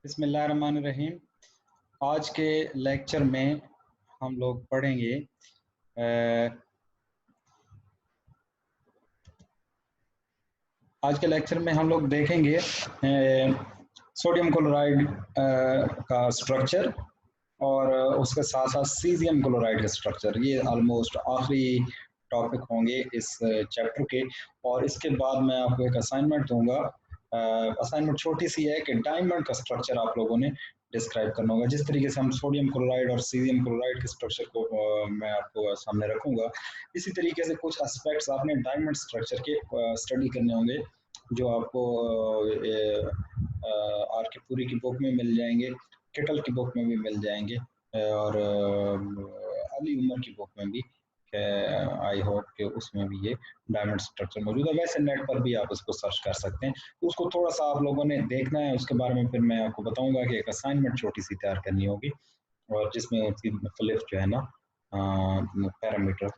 बिस्मिल्लाहिर्रहमानिर्रहीम। आज के लेक्चर में हम लोग पढ़ेंगे आज के लेक्चर में हम लोग देखेंगे सोडियम क्लोराइड का स्ट्रक्चर और उसके साथ साथ सीजियम क्लोराइड का स्ट्रक्चर। ये ऑलमोस्ट आखिरी टॉपिक होंगे इस चैप्टर के। और इसके बाद मैं आपको एक असाइनमेंट दूंगा। असाइनमेंट छोटी सी है कि डायमंड का स्ट्रक्चर आप लोगों ने डिस्क्राइब करना होगा। जिस तरीके से हम सोडियम क्लोराइड और सीजियम क्लोराइड के स्ट्रक्चर को मैं आपको सामने रखूंगा, इसी तरीके से कुछ एस्पेक्ट्स आपने डायमंड स्ट्रक्चर के स्टडी करने होंगे, जो आपको आर के पूरी की बुक में मिल जाएंगे, केटल की बुक में भी मिल जाएंगे और अली उमर की बुक में भी। आई होप कि उसमें भी ये डायमंड स्ट्रक्चर मौजूद है। वैसे नेट पर भी आप इसको सर्च कर सकते हैं, तो उसको थोड़ा सा आप लोगों ने देखना है। उसके बारे में फिर मैं आपको बताऊंगा कि एक असाइनमेंट छोटी सी तैयार करनी होगी और जिसमें उसकी मुख्तलिफ जो है ना पैरामीटर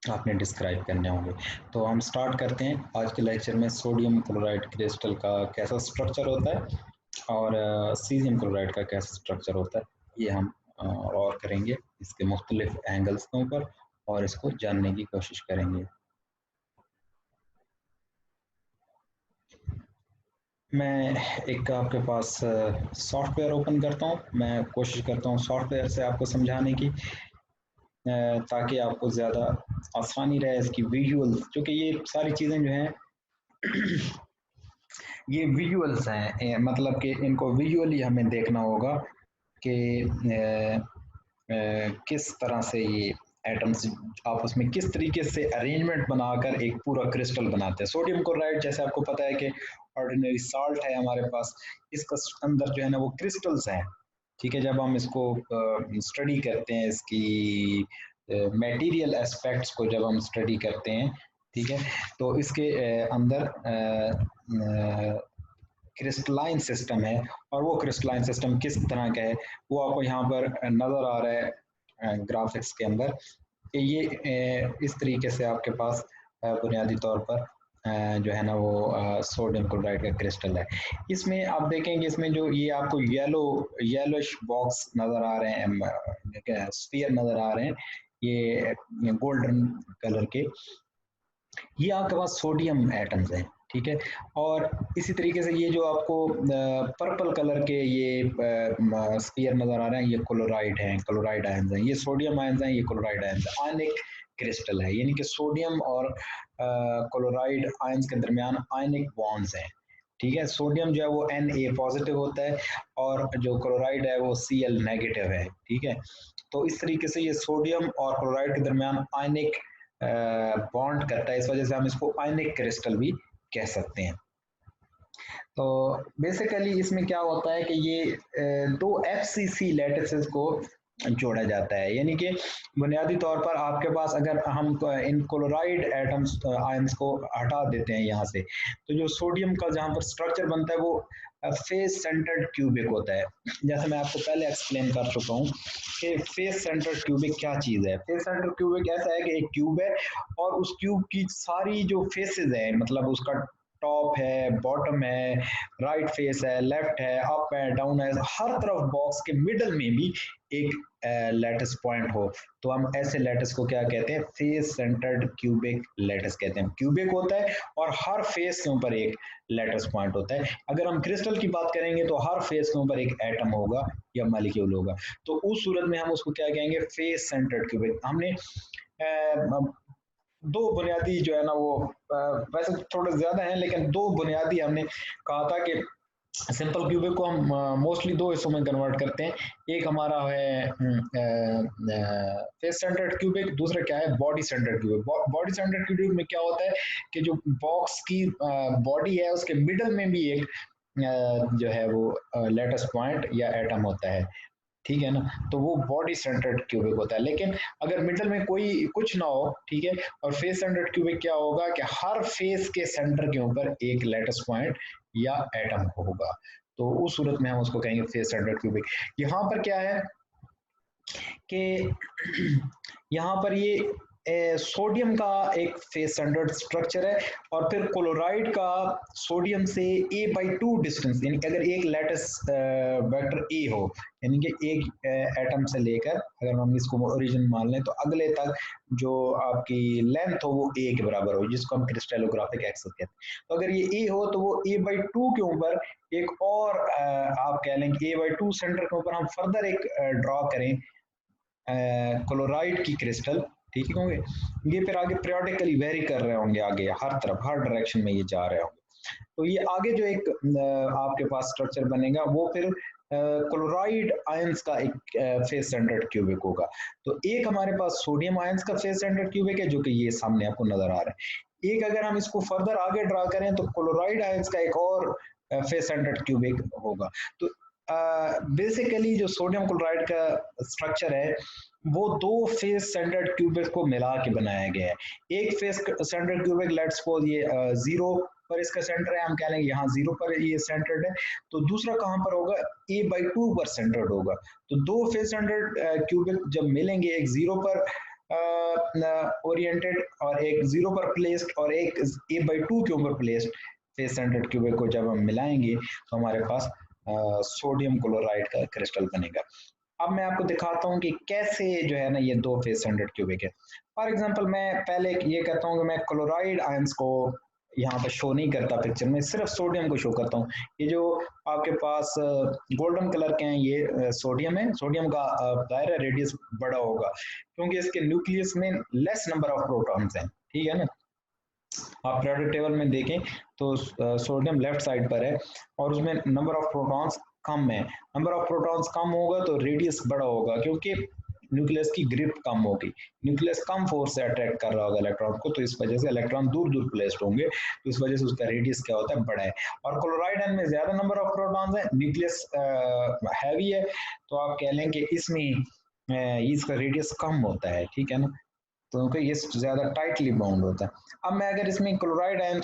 आपने डिस्क्राइब करने होंगे। तो हम स्टार्ट करते हैं आज के लेक्चर में। सोडियम क्लोराइड क्रिस्टल का कैसा स्ट्रक्चर होता है और सीजियम क्लोराइड का कैसा स्ट्रक्चर होता है, ये हम और करेंगे इसके मुख्तलिफ एंगल्स के ऊपर और इसको जानने की कोशिश करेंगे। मैं एक आपके पास सॉफ्टवेयर ओपन करता हूँ। मैं कोशिश करता हूँ सॉफ्टवेयर से आपको समझाने की, ताकि आपको ज़्यादा आसानी रहे इसकी विजुअल, क्योंकि ये सारी चीज़ें जो हैं ये विजुअल्स हैं, मतलब कि इनको विजुअली हमें देखना होगा कि किस तरह से ये एटम्स आपस में किस तरीके से अरेंजमेंट बनाकर एक पूरा क्रिस्टल बनाते हैं। सोडियम क्लोराइड जैसे आपको पता है कि ऑर्डिनरी साल्ट है हमारे पास, इसका अंदर जो है ना वो क्रिस्टल्स हैं। ठीक है, जब हम इसको स्टडी करते हैं, इसकी मटेरियल एस्पेक्ट्स को जब हम स्टडी करते हैं, ठीक है, तो इसके अंदर क्रिस्टलाइन सिस्टम है। और वो क्रिस्टलाइन सिस्टम किस तरह का है वो आपको यहाँ पर नज़र आ रहा है ग्राफिक्स के अंदर, कि ये इस तरीके से आपके पास बुनियादी तौर पर जो है ना वो सोडियम क्लोराइड का क्रिस्टल है। इसमें आप देखेंगे, इसमें जो ये आपको येलोइश बॉक्स नज़र आ रहे हैं, स्फीयर नज़र आ रहे हैं, ये गोल्डन कलर के, ये आपके पास सोडियम एटम्स हैं। ठीक है, और इसी तरीके से ये जो आपको पर्पल कलर के ये स्फीयर नजर आ रहे हैं, ये क्लोराइड हैं, क्लोराइड आयंस हैं। ये सोडियम आयंस हैं, ये क्लोराइड आयंस हैं। आयनिक क्रिस्टल है, यानी कि सोडियम और क्लोराइड आयंस के दरमियान आयनिक बॉन्ड्स हैं। ठीक है, सोडियम जो है वो Na पॉजिटिव होता है और जो क्लोराइड है वो Cl नेगेटिव है। ठीक है, तो इस तरीके से ये सोडियम और क्लोराइड के दरमियान आयनिक बॉन्ड करता है, इस वजह से हम इसको आयनिक क्रिस्टल भी कह सकते हैं। तो बेसिकली इसमें क्या होता है कि ये दो FCC लैटिसेस को जोड़ा जाता है, यानी कि बुनियादी तौर पर आपके पास अगर हम इन क्लोराइड एटम्स आयंस को हटा देते हैं यहाँ से, तो जो सोडियम का जहाँ पर स्ट्रक्चर बनता है वो फेस सेंटर्ड क्यूबिक होता है। जैसे मैं आपको पहले एक्सप्लेन कर चुका हूँ कि फेस सेंटर्ड क्यूबिक क्या चीज़ है। फेस सेंटर्ड क्यूबिक ऐसा है कि एक क्यूब है और उस क्यूब की सारी जो फेसेस है, मतलब उसका टॉप है, बॉटम है, राइट फेस है, लेफ्ट है, अप है, डाउन है, हर तरफ बॉक्स के मिडल में भी एक लैटिस पॉइंट हो, तो हम ऐसे लैटिस को क्या कहते हैं? फेस सेंटर्ड क्यूबिक लैटिस कहते हैं। क्यूबिक होता है और हर फेस के ऊपर एक लैटिस पॉइंट होता है। अगर हम क्रिस्टल की बात करेंगे तो हर फेस के ऊपर एक एटम होगा या मॉलिक्यूल होगा, तो उस सूरत में हम उसको क्या कहेंगे? Face centred cubic. हमने दो बुनियादी जो है ना वो वैसे थोड़े ज्यादा हैं, लेकिन दो बुनियादी हमने कहा था कि सिंपल क्यूबिक को हम मोस्टली दो हिस्सों में कन्वर्ट करते हैं। एक हमारा है फेस सेंटर्ड क्यूबिक, दूसरा क्या है? Body centred cubic. Body centred cubic में क्या होता है कि जो बॉक्स की बॉडी है उसके मिडल में भी एक जो है वो लैटिस पॉइंट या एटम होता है। ठीक है ना, तो वो बॉडी सेंटर्ड क्यूबिक होता है। लेकिन अगर मिडल में कोई कुछ ना हो, ठीक है, और फेस सेंटर्ड क्यूबिक क्या होगा कि हर फेस के सेंटर के ऊपर एक लैटिस पॉइंट या एटम होगा, तो उस सूरत में हम उसको कहेंगे फेस सेंटर्ड क्यूबिक। यहाँ पर क्या है कि यहाँ पर ये सोडियम का एक फेस सेंटर्ड स्ट्रक्चर है, और फिर क्लोराइड का सोडियम से a/2 डिस्टेंस, यानी कि अगर एक लैटिस वेक्टर ए हो, यानी कि एक एटम से लेकर अगर हम इसको ओरिजिन मान लें तो अगले तक जो आपकी लेंथ हो वो a के बराबर हो, जिसको हम क्रिस्टलोग्राफिक एक्सिस कहते हैं। तो अगर ये a हो तो वो a/2 के ऊपर एक और आप कह लें कि a/2 सेंटर के ऊपर हम फर्दर एक ड्रॉ करें क्लोराइड की क्रिस्टल, ठीक है होंगे। ये फिर आगे periodically वेरी कर रहे होंगे, आगे हर तरफ हर डायरेक्शन में ये जा रहे होंगे। तो ये आगे जो एक आपके पास स्ट्रक्चर बनेगा वो फिर क्लोराइड आयंस का एक फेस सेंटर्ड क्यूबिक होगा। तो एक हमारे पास सोडियम आयंस का फेस सेंटर्ड क्यूबिक है जो कि ये सामने आपको नजर आ रहा है। एक अगर हम इसको फर्दर आगे ड्रा करें तो क्लोराइड आयंस का एक और फेस सेंटर्ड क्यूबिक होगा। तो बेसिकली जो सोडियम क्लोराइड का स्ट्रक्चर है वो दो फेस सेंटर्ड क्यूबिक को मिला के बनाया गया है। एक face centred cubic let's suppose ये 0 पर इसका सेंटर है, हम कह लेंगे यहाँ 0 पर ये सेंटर्ड है। तो दूसरा कहाँ पर होगा, a/2 पर सेंटर्ड होगा। तो दो फेस सेंटर्ड क्यूबिक जब मिलेंगे, एक 0 पर ओरिएंटेड और एक 0 पर प्लेस्ड और एक a/2 के ऊपर प्लेस्ड फेस सेंटर्ड क्यूबिक को जब हम मिलाएंगे तो हमारे पास सोडियम क्लोराइड का क्रिस्टल बनेगा। अब मैं आपको दिखाता हूँ कि कैसे जो है ना ये दो फेस सेंटर्ड क्यूबिक है। फॉर एग्जांपल मैं पहले ये कहता हूँ कि मैं क्लोराइड आयंस को यहाँ पर शो नहीं करता पिक्चर में, सिर्फ सोडियम को शो करता हूँ। ये जो आपके पास गोल्डन कलर के हैं ये सोडियम है। सोडियम का दायरा रेडियस बड़ा होगा क्योंकि इसके न्यूक्लियस में लेस नंबर ऑफ प्रोटॉन्स हैं, ठीक है ना। आप पीरियोडिक टेबल में देखें तो सोडियम लेफ्ट साइड पर है और उसमें नंबर ऑफ प्रोटॉन्स कम है। नंबर ऑफ प्रोटॉन्स कम होगा तो रेडियस बड़ा होगा क्योंकि न्यूक्लियस की ग्रिप कम होगी, न्यूक्लियस कम फोर्स से अट्रैक्ट कर रहा होगा इलेक्ट्रॉन को, तो इस वजह से इलेक्ट्रॉन दूर दूर प्लेस्ड होंगे, तो इस वजह से उसका रेडियस क्या होता है, बड़ा है। और क्लोराइड आयन में ज्यादा नंबर ऑफ प्रोटॉन्स है, न्यूक्लियस हैवी है, तो आप कह लें कि इसमें इसका रेडियस कम होता है, ठीक है ना, क्योंकि ये ज्यादा टाइटली बाउंड होता है। अब मैं अगर इसमें क्लोराइड आयन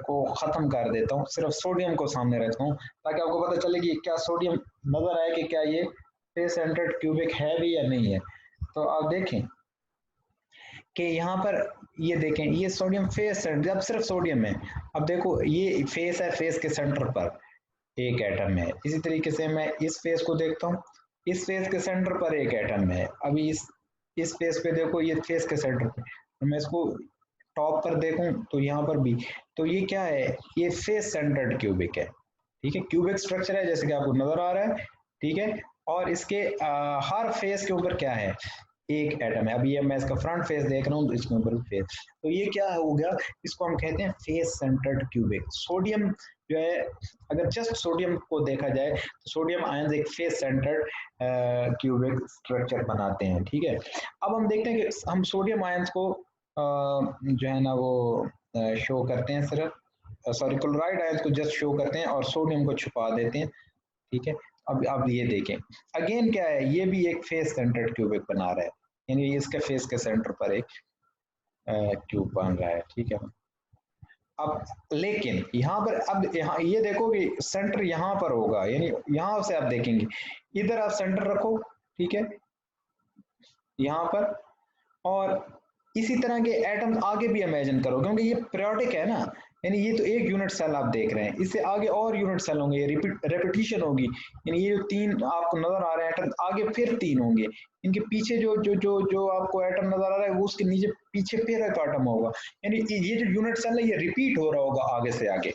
को खत्म कर देता हूँ, सिर्फ सोडियम को सामने रखता हूँ ताकि आपको पता चले कि क्या सोडियम नजर आए कि क्या ये फेस सेंटर्ड क्यूबिक है भी या नहीं है। तो आप देखें कि यहाँ पर ये देखें, ये सोडियम फेस सेंटर, जब सिर्फ सोडियम है। अब देखो ये फेस है, फेस के सेंटर पर एक एटम है। इसी तरीके से मैं इस फेस को देखता हूँ, इस फेस के सेंटर पर एक एटम है। अभी इस फेस पे देखो, ये फेस के सेंटर पे, मैं इसको टॉप पर देखूं तो यहाँ पर भी, तो ये क्या है, ये फेस सेंटर्ड क्यूबिक है, ठीक है, क्यूबिक स्ट्रक्चर है जैसे कि आपको नजर आ रहा है, ठीक है। और इसके हर फेस के ऊपर क्या है, एक एटम है। अभी ये मैं इसका फ्रंट फेस देख रहा हूँ तो इसके ऊपर फेस, तो ये क्या हो गया, इसको हम कहते हैं फेस सेंटर्ड क्यूबिक। सोडियम जो है, अगर जस्ट सोडियम को देखा जाए तो सोडियम आयंस एक फेस सेंटर्ड क्यूबिक स्ट्रक्चर बनाते हैं, ठीक है। अब हम देखते हैं कि हम सोडियम आयंस को जो है ना वो शो करते हैं सिर्फ, सॉरी क्लोराइड आयंस को जस्ट शो करते हैं और सोडियम को छुपा देते हैं, ठीक है। अब ये देखें, अगेन क्या है, ये भी एक फेस सेंटर्ड क्यूबिक बना रहा है, यानी इसके फेस के सेंटर पर एक क्यूब बन रहा है, ठीक है। अब लेकिन यहाँ पर, अब यहाँ ये देखो कि सेंटर यहाँ पर होगा, यानी यहाँ से आप देखेंगे, इधर आप सेंटर रखो, ठीक है, यहाँ पर, और इसी तरह के एटम्स आगे भी इमेजिन करो, क्योंकि ये पीरियोडिक है ना, यानी ये तो एक यूनिट सेल आप देख रहे हैं, इससे आगे और यूनिट सेल होंगे, रेपिटेशन होगी, यानी ये जो तीन आपको नजर आ रहे हैं एटम, आगे फिर तीन होंगे, इनके पीछे जो जो जो जो आपको एटम नजर आ रहा है वो उसके नीचे पीछे फिर एक एटम होगा, यानी ये जो यूनिट सेल है ये रिपीट हो रहा होगा आगे से आगे।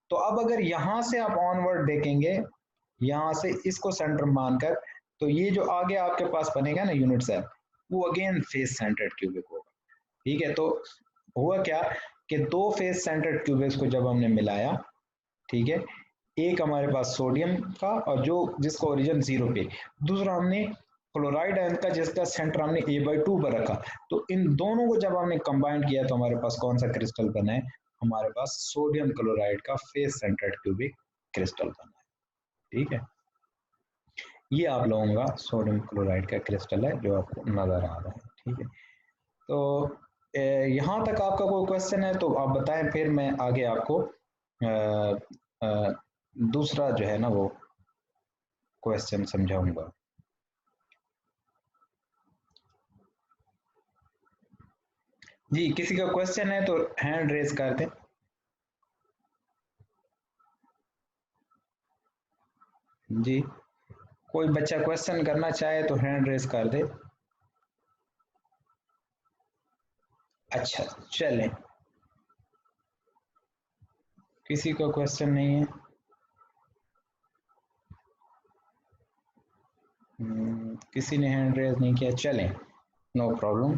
तो अब अगर यहाँ से आप ऑनवर्ड देखेंगे, यहाँ से इसको सेंटर मानकर, तो ये जो आगे आपके पास बनेगा ना यूनिट सेल, वो अगेन फेस सेंटर्ड क्यूबिक होगा, ठीक है। तो हुआ क्या कि दो फेस सेंटर्ड क्यूबिक्स को जब हमने मिलाया, ठीक है, एक हमारे पास सोडियम का और जो जिसका ओरिजिन 0 पे, दूसरा हमने क्लोराइड आयन का जिसका सेंटर हमने a/2 पर रखा, तो इन दोनों को जब हमने कंबाइन किया तो हमारे पास कौन सा क्रिस्टल बना है, हमारे पास सोडियम क्लोराइड का फेस सेंटर्ड क्यूबिक क्रिस्टल बना है, ठीक है। ये आप लोगों का सोडियम क्लोराइड का क्रिस्टल है जो आपको नजर आ रहा है, ठीक है। तो यहाँ तक आपका कोई क्वेश्चन है तो आप बताएं, फिर मैं आगे आपको दूसरा जो है ना वो क्वेश्चन समझाऊंगा। जी, किसी का क्वेश्चन है तो हैंड रेज कर दें। जी, कोई बच्चा क्वेश्चन करना चाहे तो हैंड रेज कर दे। अच्छा, चलें, किसी का क्वेश्चन नहीं है। किसी ने हैंड रेज नहीं किया, चलें, नो प्रॉब्लम,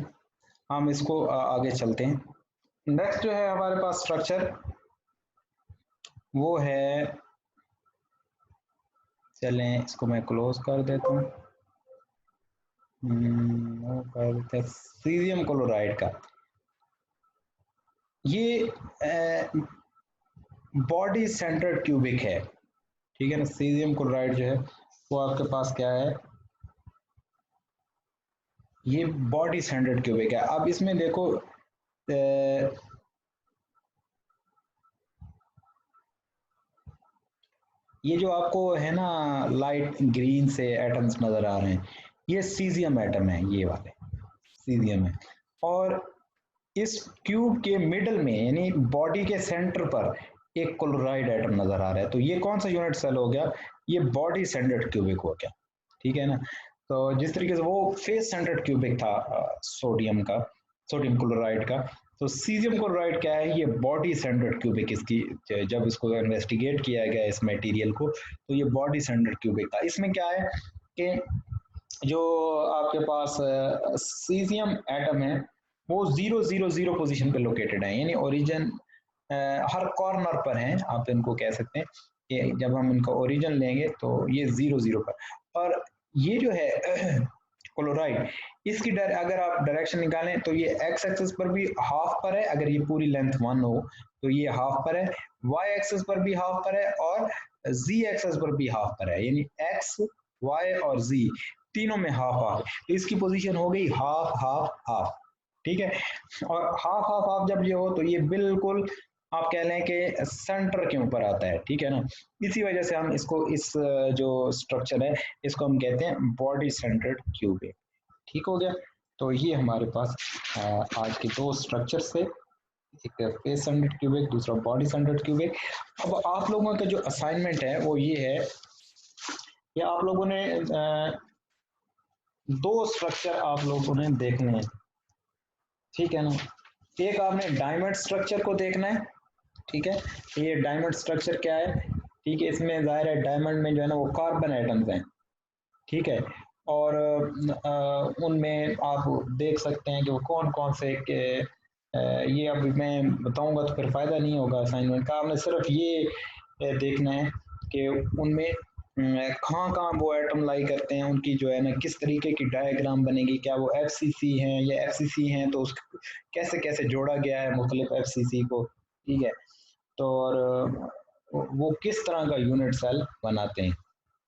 हम इसको आगे चलते हैं। नेक्स्ट जो है हमारे पास स्ट्रक्चर, वो है, चलें इसको मैं क्लोज कर देता हूँ। वो कर देते हैं सीरियम क्लोराइड का। ये बॉडी सेंटर्ड क्यूबिक है, ठीक है ना। सीरियम क्लोराइड जो है वो आपके पास क्या है, ये बॉडी सेंटर्ड क्यूबिक है। अब इसमें देखो ये जो आपको है ना लाइट ग्रीन से एटम्स नजर आ रहे हैं, ये सीजियम एटम है, ये वाले सीजियम है। और इस क्यूब के मिडल में यानी बॉडी के सेंटर पर एक क्लोराइड एटम नजर आ रहा है, तो ये कौन सा यूनिट सेल हो गया, ये बॉडी सेंटर्ड क्यूबिक हो गया, ठीक है ना। तो जिस तरीके से वो फेस सेंटर्ड क्यूबिक था सोडियम का, सोडियम क्लोराइड का, तो सीजियम क्लोराइड क्या है, ये बॉडी सेंटर्ड क्यूबिक, इसकी जब इसको इन्वेस्टिगेट किया गया इस मटेरियल को, तो ये बॉडी सेंटर्ड क्यूबिक था। इसमें क्या है कि जो आपके पास सीजियम एटम है वो 0 0 0 पोजीशन पे लोकेटेड है, यानी ओरिजिन हर कॉर्नर पर हैं, आप इनको कह सकते हैं कि जब हम इनका ओरिजिन लेंगे तो ये 0 0 पर। और ये जो है क्लोराइड, इसकी अगर आप डायरेक्शन निकालें तो ये एक्स एक्सिस पर भी हाफ पर है, अगर ये पूरी लेंथ 1 हो तो ये हाफ पर है, वाई एक्सिस पर भी हाफ पर है, और जी एक्सिस पर भी हाफ पर है, यानी एक्स वाई और जी तीनों में हाफ हाफ। तो इसकी पोजीशन हो गई हाफ हाफ हाफ, ठीक है। और हाफ हाफ हाफ जब ये हो तो ये बिल्कुल आप कह लें कि सेंटर के ऊपर आता है, ठीक है ना। इसी वजह से हम इसको इस जो स्ट्रक्चर है इसको हम कहते हैं बॉडी सेंटर्ड क्यूबिक, ठीक हो गया। तो ये हमारे पास आज के दो स्ट्रक्चर थे, एक फेस सेंटर्ड क्यूबिक, दूसरा बॉडी सेंटर्ड क्यूबिक। अब आप लोगों का जो असाइनमेंट है वो ये है, या आप लोगों ने दो स्ट्रक्चर आप लोगों ने देखने हैं, ठीक है ना। एक आपने डायमंड स्ट्रक्चर को देखना है, ठीक है। ये डायमंड स्ट्रक्चर क्या है, ठीक है, इसमें जाहिर है डायमंड में जो है ना वो कार्बन एटम्स हैं, ठीक है। और उनमें आप देख सकते हैं कि वो कौन कौन से के, ये अभी मैं बताऊंगा तो फिर फायदा नहीं होगा असाइनमेंट का। आपने सिर्फ ये देखना है कि उनमें कहाँ कहाँ वो एटम लाई करते हैं, उनकी जो है ना किस तरीके की डायग्राम बनेगी, क्या वो एफसीसी हैं या एफसीसी हैं, तो उस कैसे कैसे जोड़ा गया है मुख्तलिफ एफसीसी को, ठीक है। तो और वो किस तरह का यूनिट सेल बनाते हैं।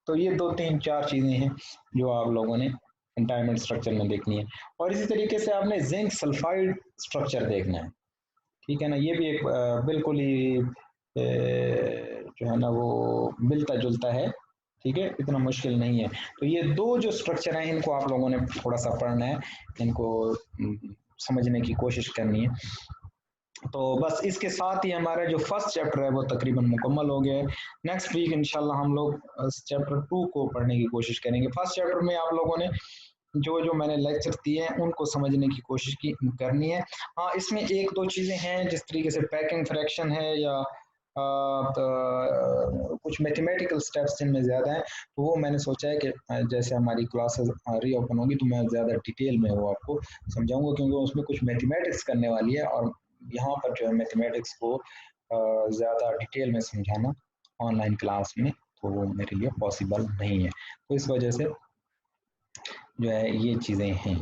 तो ये दो तीन चार चीजें हैं जो आप लोगों ने डायमंड स्ट्रक्चर में देखनी है। और इसी तरीके से आपने जिंक सल्फाइड स्ट्रक्चर देखना है, ठीक है ना। ये भी एक बिल्कुल ही जो है ना वो मिलता जुलता है, ठीक है, इतना मुश्किल नहीं है। तो ये दो जो स्ट्रक्चर हैं इनको आप लोगों ने थोड़ा सा पढ़ना है, इनको समझने की कोशिश करनी है। तो बस इसके साथ ही हमारा जो फर्स्ट चैप्टर है वो तकरीबन मुकम्मल हो गया है। नेक्स्ट वीक इंशाल्लाह हम लोग चैप्टर 2 को पढ़ने की कोशिश करेंगे। फर्स्ट चैप्टर में आप लोगों ने जो जो मैंने लेक्चर दिए हैं उनको समझने की कोशिश की करनी है। हाँ, इसमें एक दो चीज़ें हैं, जिस तरीके से पैकिंग फ्रैक्शन है या कुछ मैथमेटिकल स्टेप्स जिनमें ज़्यादा हैं, तो वो मैंने सोचा है कि जैसे हमारी क्लासेस रीओपन होगी तो मैं ज़्यादा डिटेल में वो आपको समझाऊंगा, क्योंकि उसमें कुछ मैथमेटिक्स करने वाली है, और यहाँ पर जो है मैथमेटिक्स को ज़्यादा डिटेल में समझाना ऑनलाइन क्लास में तो वो मेरे लिए पॉसिबल नहीं है। तो इस वजह से जो है ये चीज़ें हैं।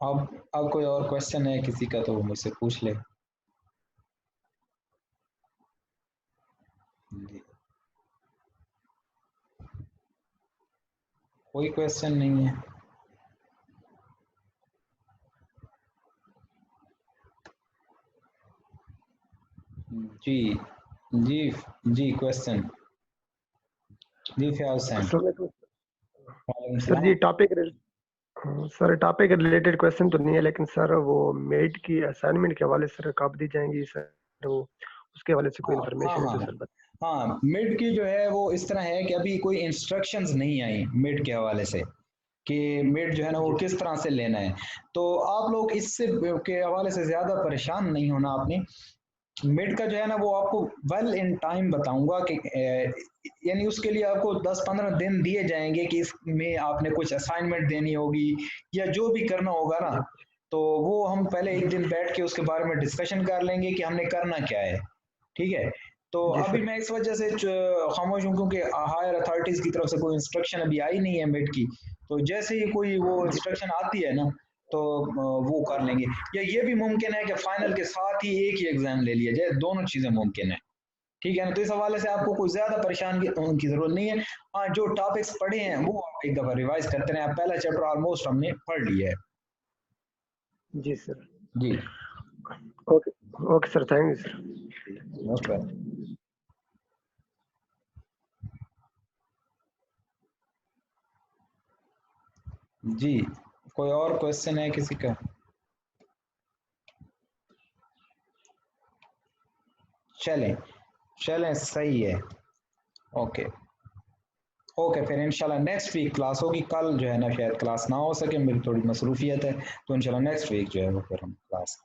अब कोई और क्वेश्चन है किसी का तो मुझसे पूछ ले। कोई क्वेश्चन नहीं है। जी जी जी, क्वेश्चन जी, फयाज हुसैन। अस्सलाम वालेकुम वालेकुम सर जी। सलाम। सर टॉपिक रिलेटेड क्वेश्चन तो नहीं है, लेकिन सर वो मेड की असाइनमेंट के हवाले से कब दी जाएंगी सर, वो उसके हवाले से कोई हाँ हाँ इन्फॉर्मेशन है तो हाँ सर हाँ, मिड की जो है वो इस तरह है कि अभी कोई इंस्ट्रक्शंस नहीं आई मिड के हवाले से कि मिड जो है ना वो जी किस तरह से लेना है। तो आप लोग इससे के हवाले से ज़्यादा परेशान नहीं होना आपने। मिड का जो है ना वो आपको वेल इन टाइम बताऊंगा कि यानी उसके लिए आपको 10-15 दिन दिए जाएंगे कि इसमें आपने कुछ असाइनमेंट देनी होगी या जो भी करना होगा ना। जी तो वो हम पहले जी एक दिन बैठ के उसके बारे में डिस्कशन कर लेंगे कि हमने करना क्या है। ठीक है। तो जी अभी सर। मैं इस वजह से खामोश हूँ क्योंकि हायर अथॉरिटीज की तरफ से कोई इंस्ट्रक्शन अभी आई नहीं है मिड की। तो जैसे ही कोई वो जी इंस्ट्रक्शन आती है ना तो वो कर लेंगे। या ये भी मुमकिन है कि फाइनल के साथ ही एक ही एग्जाम ले लिया जाए, दोनों चीजें मुमकिन है। ठीक है ना। तो इस हवाले से आपको कोई ज्यादा परेशान की जरूरत नहीं है। हाँ, जो टॉपिक्स पढ़े हैं वो आप एक दफा रिवाइज करते रहे। पहला चैप्टर ऑलमोस्ट हमने पढ़ लिया है। जी सर। जी। Okay okay sir, thank you sir. Most well. जी, कोई और क्वेश्चन है किसी का? चलें चलें, सही है। ओके ओके, फिर इंशाल्लाह नेक्स्ट वीक क्लास होगी। कल जो है ना शायद क्लास ना हो सके, मेरी थोड़ी मसरूफियत है। तो इंशाल्लाह नेक्स्ट वीक जो है वो फिर हम क्लास